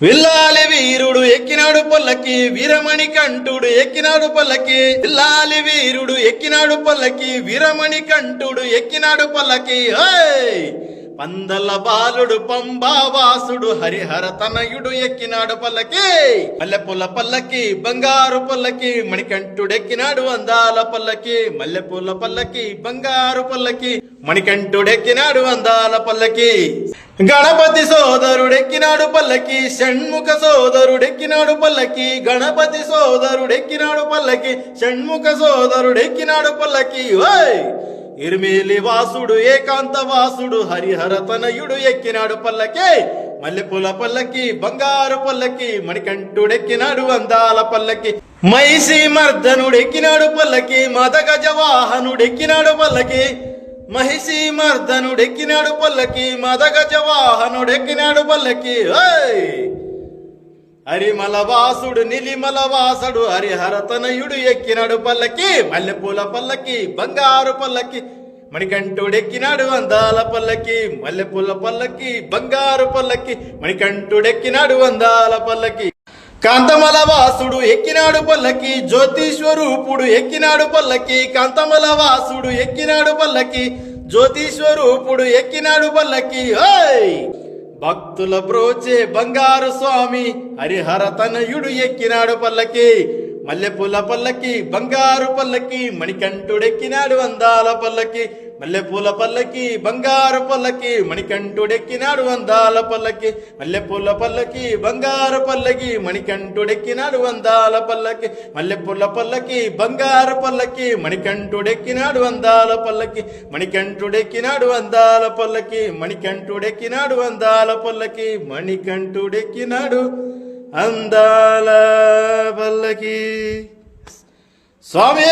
విల్లాలి వీరుడు ఎక్కినాడు పల్లకి వీరమణి కంఠుడు ఎక్కినాడు పల్లకి విల్లాలి వీరుడు ఎక్కినాడు పల్లకి వీరమణి కంఠుడు ఎక్కినాడు పల్లకి పందల బాలుడు పంబావాసుడు హరిహర తనయుడు ఎక్కినాడు పల్లకి మల్లెపూల పల్లకి బంగారు పల్లకి మణికంఠుడెక్కినాడు అందాల పల్లకి మల్లెపూల పల్లకి బంగారు పల్లకి మణికంఠుడెక్కినాడు అందాల పల్లకి గణపతి సోదరుడెక్కినాడు పల్లకి షణ్ముఖ సోదరుడెక్కినాడు పల్లకి గణపతి సోదరుడెక్కినాడు పల్లకి షణ్ముఖ సోదరుడెక్కినాడు పల్లకి ఇర్మిలి వాసుడు ఏకాంత వాసుడు హరిహర తనయుడు ఎక్కినాడు పల్లకి మల్లెపూల పల్లకి బంగారు పల్లకి మణికంఠుడెక్కినాడు అందాల పల్లకి మైసి మర్దనుడెక్కినాడు పల్లకి మదగజ వాహనుడెక్కినాడు పల్లకి మహిషి మర్దనుడెక్కినాడు పల్లకి మదగజ వాహనుడెక్కినాడు పల్లకి హరిమల వాసుడు నిలిమల వాసుడు హరిహర తనయుడు ఎక్కినాడు పల్లకి మల్లెపూల పల్లకి బంగారు పల్లకి మణికంఠుడెక్కినాడు అందాల పల్లకి మల్లెపూల పల్లకి బంగారు పల్లకి మణికంఠుడెక్కినాడు అందాల పల్లకి కాంతమల వాసుడు ఎక్కినాడు పల్లకి జ్యోతిస్వరూపుడు ఎక్కినాడు పల్లకి కాంతమల వాసుడు ఎక్కినాడు పల్లకి జ్యోతిస్వరూపుడు ఎక్కినాడు పల్లకి భక్తుల బ్రోచే బంగారు స్వామి హరిహర తనయుడు ఎక్కినాడు పల్లకి మల్లెపూల పల్లకి బంగారు పల్లకి మణికంఠుడెక్కినాడు అందాల పల్లకి మల్లెపూల పల్లకి బంగారు పల్లకి మణికంఠుడెక్కినాడు అందాల పల్లకి మల్లెపూల పల్లకి బంగారు పల్లకి మణికంఠుడెక్కినాడు అందాల పల్లకి మల్లెపూల పల్లకి బంగారు పల్లకి మణికంఠుడెక్కినాడు అందాల పల్లకి మణికంఠుడెక్కినాడు అందాల పల్లకి మణికంఠుడెక్కినాడు అందాల పల్లకి మణికంఠుడెక్కినాడు అందాల పల్లకి స్వామి